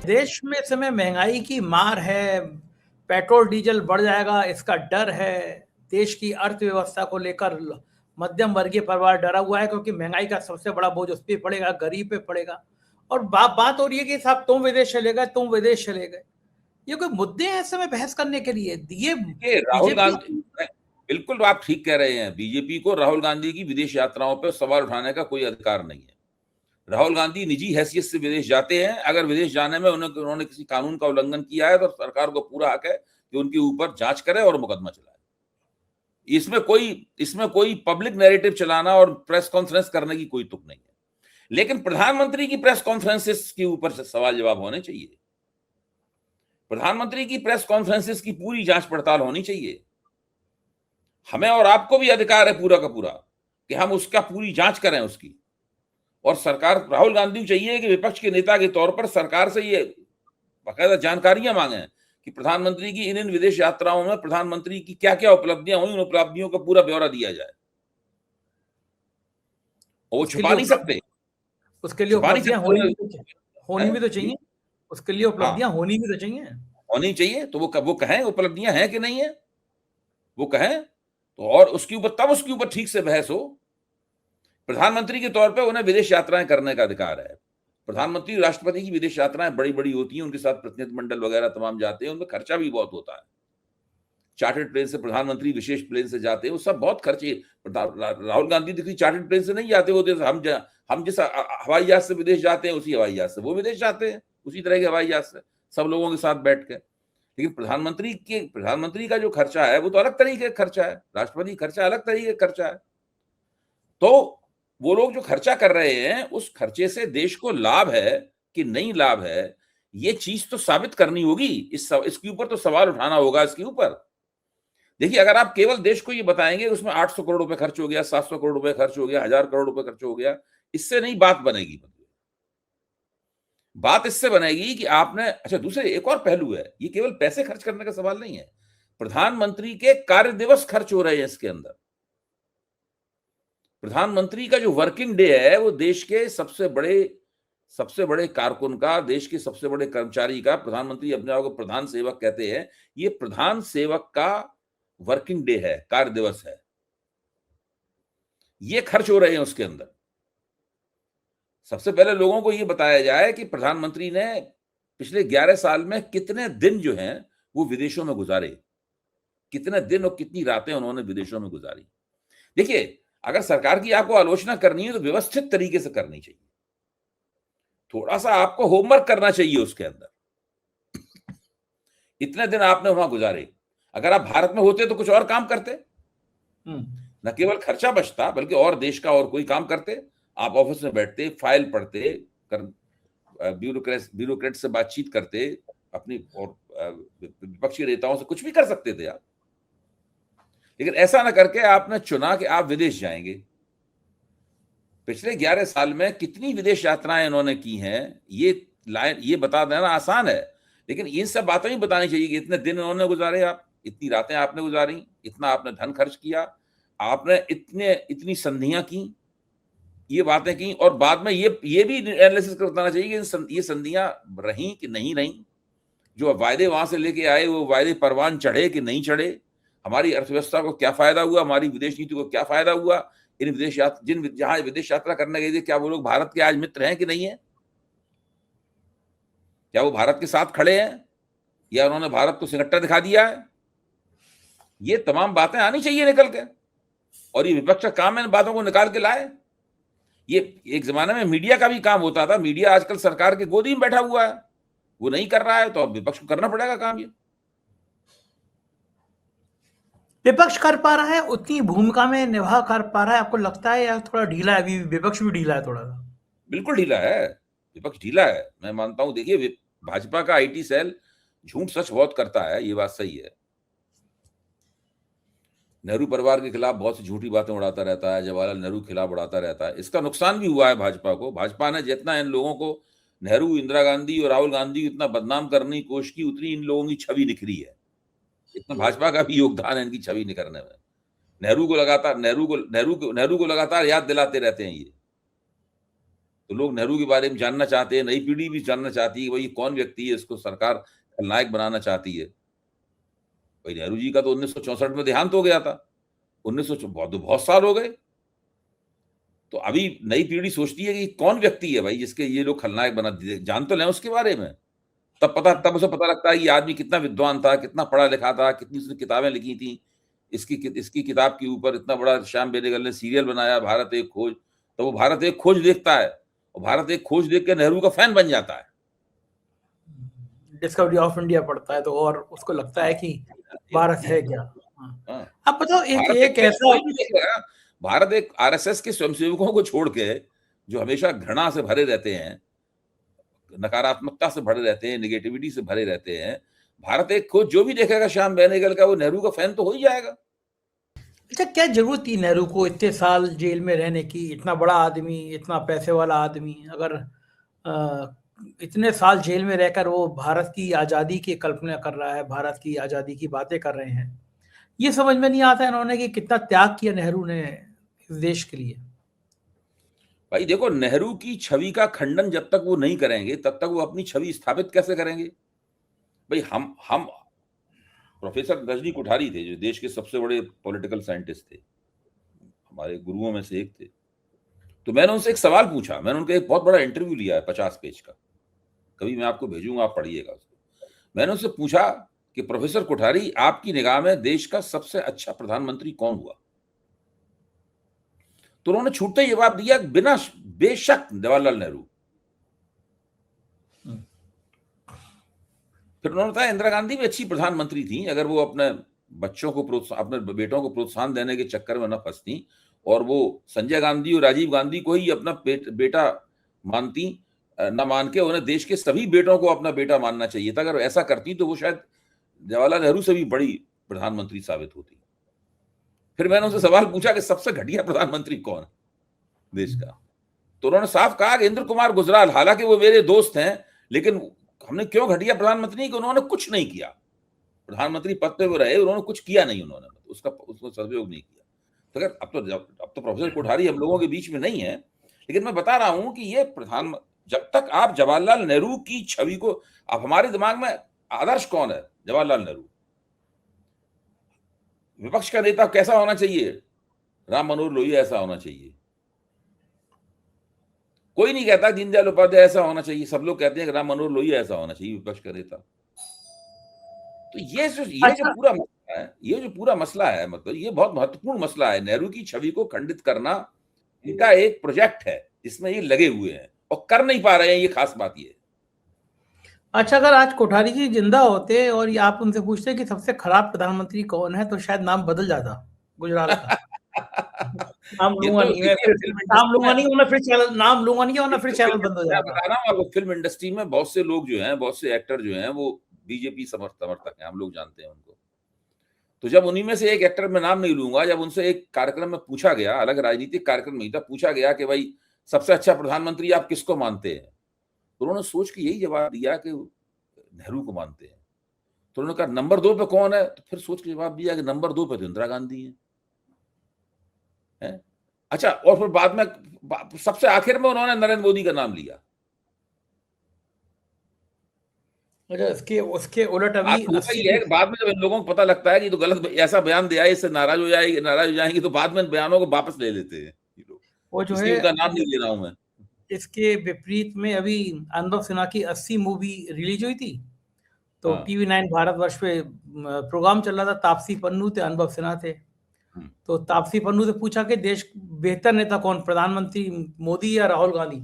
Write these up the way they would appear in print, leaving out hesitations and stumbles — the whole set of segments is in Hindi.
देश में इस समय महंगाई की मार है, पेट्रोल डीजल बढ़ जाएगा इसका डर है। देश की अर्थव्यवस्था को लेकर मध्यम वर्गीय परिवार डरा हुआ है, क्योंकि महंगाई का सबसे बड़ा बोझ उस पे पड़ेगा, गरीब पे पड़ेगा। और बात हो रही है कि साहब तुम विदेश चले गए, तुम विदेश चले गए। ये कोई मुद्दे हैं इस समय बहस करने के लिए? ये देखिए, राहुल बीजेपी गांधी, बिल्कुल आप ठीक कह रहे हैं। बीजेपी को राहुल गांधी की विदेश यात्राओं पर सवाल उठाने का कोई अधिकार नहीं है। राहुल गांधी निजी हैसियत से विदेश जाते हैं। अगर विदेश जाने में उन्होंने किसी कानून का उल्लंघन किया है तो सरकार को पूरा हक है कि उनके ऊपर जांच करे और मुकदमा चलाए। इसमें कोई पब्लिक नैरेटिव चलाना और प्रेस कॉन्फ्रेंस करने की कोई तुक नहीं है। लेकिन प्रधानमंत्री की प्रेस कॉन्फ्रेंसेस के ऊपर सवाल जवाब होने चाहिए। प्रधानमंत्री की प्रेस कॉन्फ्रेंसेस की पूरी जांच पड़ताल होनी चाहिए। हमें और आपको भी अधिकार है पूरा का पूरा कि हम उसका पूरी जांच करें उसकी। और सरकार, राहुल गांधी को चाहिए कि विपक्ष के नेता के तौर पर सरकार से ये बाकायदा जानकारियां मांगे कि प्रधानमंत्री की इन विदेश यात्राओं में प्रधानमंत्री की क्या क्या उपलब्धियां हुई, उन उपलब्धियों का पूरा ब्यौरा दिया जाए। वो छुपा नहीं सकते। उसके लिए उपलब्धियां होनी भी तो चाहिए। उसके लिए उपलब्धियां होनी भी तो चाहिए। होनी चाहिए तो वो कहें उपलब्धियां हैं कि नहीं है, वो कहें तो, और उसके ऊपर ठीक से बहस हो। प्रधानमंत्री के तौर पे उन्हें विदेश यात्राएं करने का अधिकार है। प्रधानमंत्री, राष्ट्रपति की विदेश यात्राएं बड़ी बड़ी होती हैं, उनके साथ प्रतिनिधिमंडल वगैरह तमाम जाते हैं, उनमें खर्चा भी बहुत होता है। चार्टर्ड प्लेन से प्रधानमंत्री विशेष प्लेन से जाते हैं, वो सब बहुत खर्चे। राहुल गांधी देखिए चार्टर्ड प्लेन से नहीं जाते, वो हम जैसा हवाई जहाज से विदेश जाते हैं, उसी हवाई जहाज से वो विदेश जाते हैं, उसी तरह के हवाई जहाज से सब लोगों के साथ बैठ के। लेकिन प्रधानमंत्री का जो खर्चा है वो तो अलग तरीके का खर्चा है, राष्ट्रपति खर्चा अलग तरीके का खर्चा है। तो वो लोग जो खर्चा कर रहे हैं उस खर्चे से देश को लाभ है कि नहीं लाभ है, ये चीज तो साबित करनी होगी। इसके ऊपर तो सवाल उठाना होगा। इसके ऊपर देखिए, अगर आप केवल देश को ये बताएंगे उसमें 800 करोड़ रुपए खर्च हो गया, 700 करोड़ रुपए खर्च हो गया, 1000 करोड़ रुपए खर्च हो गया, इससे नहीं बात बनेगी। बात इससे बनेगी कि आपने, अच्छा दूसरे एक और पहलू है, ये केवल पैसे खर्च करने का सवाल नहीं है। प्रधानमंत्री के कार्य दिवस खर्च हो रहे हैं इसके अंदर। प्रधानमंत्री का जो वर्किंग डे है वो देश के सबसे बड़े कारकुन का, देश के सबसे बड़े कर्मचारी का, प्रधानमंत्री अपने आप को प्रधान सेवक कहते हैं, ये प्रधान सेवक का वर्किंग डे है, कार्य दिवस है, ये खर्च हो रहे हैं उसके अंदर। सबसे पहले लोगों को ये बताया जाए कि प्रधानमंत्री ने पिछले 11 साल में कितने दिन जो हैं वो विदेशों में गुजारे, कितने दिन और कितनी रातें उन्होंने विदेशों में गुजारी। देखिए, अगर सरकार की आपको आलोचना करनी है तो व्यवस्थित तरीके से करनी चाहिए। थोड़ा सा आपको होमवर्क करना चाहिए उसके अंदर। इतने दिन आपने वहां गुजारे, अगर आप भारत में होते तो कुछ और काम करते, न केवल खर्चा बचता बल्कि और देश का और कोई काम करते। आप ऑफिस में बैठते, फाइल पढ़ते, ब्यूरोक्रेट से बातचीत करते, अपनी और विपक्षी नेताओं से कुछ भी कर सकते थे आप। लेकिन ऐसा ना करके आपने चुना कि आप विदेश जाएंगे। पिछले 11 साल में कितनी विदेश यात्राएं इन्होंने की हैं, ये बता देना आसान है, लेकिन ये सब बातें भी बतानी चाहिए कि इतने दिन इन्होंने गुजारे, आप इतनी रातें आपने गुजारी, इतना आपने धन खर्च किया, आपने इतनी संधियां की, ये बातें की, और बाद में ये भी एनालिसिस कर बताना चाहिए कि ये संधियां रही कि नहीं रही, जो वायदे वहां से लेके आए वो वायदे परवान चढ़े कि नहीं चढ़े, हमारी अर्थव्यवस्था को क्या फायदा हुआ, हमारी विदेश नीति को क्या फायदा हुआ। इन जहां विदेश यात्रा करने गए थे, क्या वो लोग भारत के आज मित्र हैं कि नहीं है, क्या वो भारत के साथ खड़े हैं, या उन्होंने भारत को सिंगट्टा दिखा दिया है। ये तमाम बातें आनी चाहिए निकल के, और ये विपक्ष का काम है इन बातों को निकाल के लाए। ये एक जमाने में मीडिया का भी काम होता था, मीडिया आजकल सरकार के गोदी में बैठा हुआ है, वो नहीं कर रहा है, तो अब विपक्ष को करना पड़ेगा काम। ये विपक्ष कर पा रहा है, उतनी भूमिका में निभा कर पा रहा है आपको लगता है, या थोड़ा ढीला है? अभी विपक्ष भी ढीला है थोड़ा सा? बिल्कुल ढीला है, विपक्ष ढीला है, मैं मानता हूं। देखिए, भाजपा का आईटी सेल झूठ सच बहुत करता है, ये बात सही है। नेहरू परिवार के खिलाफ बहुत सी झूठी बातें उड़ाता रहता है, जवाहरलाल नेहरू के खिलाफ उड़ाता रहता है। इसका नुकसान भी हुआ है भाजपा को। भाजपा ने जितना इन लोगों को, नेहरू, इंदिरा गांधी और राहुल गांधी को इतना बदनाम करने की कोशिश की, उतनी इन लोगों की छवि निखरी है। इतना भाजपा का भी योगदान है इनकी छवि निखरने में। नेहरू को लगातार याद दिलाते रहते हैं ये। तो लोग नेहरू के बारे में जानना चाहते हैं, नई पीढ़ी भी जानना चाहती है भाई कौन व्यक्ति है, इसको सरकार खलनायक बनाना चाहती है। भाई नेहरू जी का तो 1964 में देहांत हो गया था, 1900 बहुत साल हो गए। तो अभी नई पीढ़ी सोचती है कि कौन व्यक्ति है भाई जिसके ये लोग खलनायक बना दिए, जान तो लें उसके बारे में। तब उसे पता लगता है ये आदमी कितना विद्वान था, कितना पढ़ा लिखा था, कितनी उसने किताबें लिखी थी। इसकी किताब के ऊपर इतना बड़ा श्याम बेनेगल ने सीरियल बनाया, भारत एक खोज। तो वो भारत एक खोज देखता है और भारत एक खोज देख के नेहरू का फैन बन जाता है। डिस्कवरी ऑफ इंडिया पढ़ता है तो और उसको लगता है कि भारत है क्या। अब बताओ एक ऐसा भारत एक आरएसएस के स्वयंसेवकों को छोड़ के जो हमेशा घृणा से भरे रहते हैं, नकारात्मकता से भरे रहते हैं, नेगेटिविटी से भरे रहते हैं, भारत एक खोज जो भी देखेगा श्याम बेनेगल का वो नेहरू का फैन तो हो ही जाएगा। अच्छा, क्या जरूरत थी नेहरू को इतने साल जेल में रहने की? इतना बड़ा आदमी, इतना पैसे वाला आदमी, अगर इतने साल जेल में रहकर वो भारत की आज़ादी की कल्पना कर रहा है, भारत की आज़ादी की बातें कर रहे हैं, ये समझ में नहीं आता इन्होंने कि कितना त्याग किया नेहरू ने इस देश के लिए। भाई देखो, नेहरू की छवि का खंडन जब तक वो नहीं करेंगे तब तक वो अपनी छवि स्थापित कैसे करेंगे? भाई हम प्रोफेसर रजनी कोठारी थे जो देश के सबसे बड़े पॉलिटिकल साइंटिस्ट थे, हमारे गुरुओं में से एक थे। तो मैंने उनसे एक सवाल पूछा, मैंने उनका एक बहुत बड़ा इंटरव्यू लिया है 50 पेज का, कभी मैं आपको भेजूंगा, आप पढ़िएगा उसको। मैंने उनसे पूछा कि प्रोफेसर कोठारी, आपकी निगाह में देश का सबसे अच्छा प्रधानमंत्री कौन हुआ? तो उन्होंने छूटते ही जवाब दिया, बिना बेशक जवाहरलाल नेहरू। फिर उन्होंने बताया इंदिरा गांधी भी अच्छी प्रधानमंत्री थी अगर वो अपने बच्चों को अपने बेटों को प्रोत्साहन देने के चक्कर में न फंसती और वो संजय गांधी और राजीव गांधी को ही अपना बेटा मानती, न मान के उन्हें देश के सभी बेटों को अपना बेटा मानना चाहिए था। अगर ऐसा करती तो वो शायद जवाहरलाल नेहरू से भी बड़ी प्रधानमंत्री साबित होती। फिर मैंने उनसे सवाल पूछा कि सबसे घटिया प्रधानमंत्री कौन है देश का? तो उन्होंने साफ कहा कि इंद्र कुमार गुजराल, हालांकि वो मेरे दोस्त हैं, लेकिन हमने क्यों घटिया प्रधानमंत्री कि उन्होंने कुछ नहीं किया, प्रधानमंत्री पद पे वो रहे, उन्होंने कुछ किया नहीं, उन्होंने उसको सदुपयोग नहीं किया। तो अगर अब तो प्रोफेसर कोठारी हम लोगों के बीच में नहीं है, लेकिन मैं बता रहा हूं कि ये जब तक आप जवाहरलाल नेहरू की छवि को, अब हमारे दिमाग में आदर्श कौन है? जवाहरलाल नेहरू। विपक्ष का नेता कैसा होना चाहिए? राम मनोहर लोहिया ऐसा होना चाहिए। कोई नहीं कहता दीनदयाल उपाध्याय ऐसा होना चाहिए, सब लोग कहते हैं कि राम मनोहर लोहिया ऐसा होना चाहिए विपक्ष का नेता। तो ये जो पूरा मसला है, ये जो पूरा मसला है, मतलब ये बहुत महत्वपूर्ण मसला है। नेहरू की छवि को खंडित करना इनका एक प्रोजेक्ट है जिसमें ये लगे हुए हैं और कर नहीं पा रहे हैं, ये खास बात ये। अच्छा, अगर आज कोठारी जी जिंदा होते और आप उनसे पूछते कि सबसे खराब प्रधानमंत्री कौन है, तो शायद नाम बदल जाता गुजराल का। नाम लूंगा नहीं मैं, नाम लूंगा नहीं, वरना फिर चैनल, नाम लूंगा नहीं वरना फिर चैनल बंद हो जाएगा। बता रहा हूं आपको, फिल्म इंडस्ट्री में बहुत से लोग जो हैं, बहुत से एक्टर जो हैं, वो बीजेपी समर्थक हैं, हम लोग जानते हैं उनको। तो जब उन्हीं में से एक एक्टर में नाम नहीं लूंगा, जब उनसे एक कार्यक्रम में पूछा गया, अलग राजनीतिक कार्यक्रम में था, पूछा गया कि भाई सबसे अच्छा प्रधानमंत्री आप किसको मानते हैं, तो उन्होंने सोच के यही जवाब दिया कि नेहरू को मानते हैं। तो उन्होंने कहा नंबर 2 पे कौन है, तो फिर सोच के जवाब दिया कि नंबर 2 पे तो इंदिरा गांधी है। अच्छा, और फिर बाद में सबसे आखिर में उन्होंने नरेंद्र मोदी का नाम लिया। अच्छा, उसके उलट अभी बाद में जब इन लोगों को पता लगता है कि तो गलत ऐसा बयान दिया है, इससे नाराज हो जाएंगे, तो बाद में बयानों को वापस ले लेते हैं। वो जो है, उनका नाम नहीं ले रहा हूं मैं। इसके विपरीत में अभी अनुभव सिन्हा की 80 मूवी रिलीज हुई थी, तो टीवी 9 भारतवर्ष पे प्रोग्राम चल रहा था, तापसी पन्नू थे, अनुभव सिन्हा थे। तो तापसी पन्नू से पूछा कि देश बेहतर नेता कौन, प्रधानमंत्री मोदी या राहुल गांधी?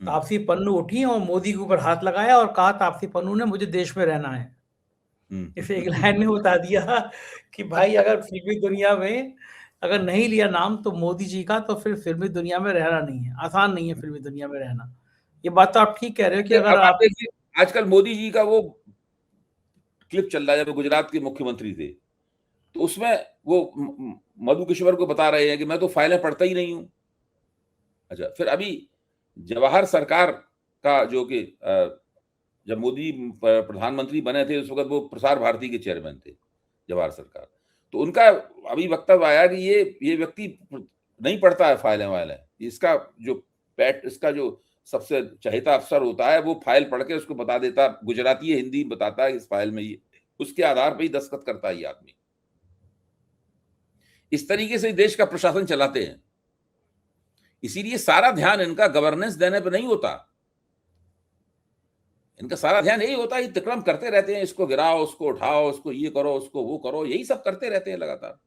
तापसी पन्नू उठी और मोदी के ऊपर हाथ लगाया और कहा तापसी पन्नू ने, मुझे देश में रहना है। इसे एक लाइन में बता दिया कि भाई अगर फिल्मी दुनिया में अगर नहीं लिया नाम तो मोदी जी का, तो फिर फिल्मी दुनिया में रहना नहीं है, आसान नहीं है फिल्मी दुनिया में रहना। ये बात तो आप ठीक कह रहे हो कि अगर आप आजकल मोदी जी का वो क्लिप चल रहा है जब गुजरात के मुख्यमंत्री थे, तो उसमें वो मधु किशोर को बता रहे हैं कि मैं तो फाइलें पढ़ता ही नहीं हूं। अच्छा, फिर अभी जवाहर सरकार का जो कि जब मोदी प्रधानमंत्री बने थे उस वक्त वो प्रसार भारती के चेयरमैन थे, जवाहर सरकार। तो उनका अभी वक्तव्य आया कि ये व्यक्ति नहीं पढ़ता है फाइलें वाइलें, इसका जो पैट इसका जो सबसे चहेता अफसर होता है वो फाइल पढ़ के उसको बता देता, गुजराती हिंदी बताता है इस फाइल में ये, उसके आधार पर ही दस्तखत करता है ये आदमी। इस तरीके से देश का प्रशासन चलाते हैं। इसीलिए सारा ध्यान इनका गवर्नेंस देने पर नहीं होता, इनका सारा ध्यान यही होता है, अतिक्रमण करते रहते हैं, इसको गिराओ, उसको उठाओ, उसको ये करो, उसको वो करो, यही सब करते रहते हैं लगातार।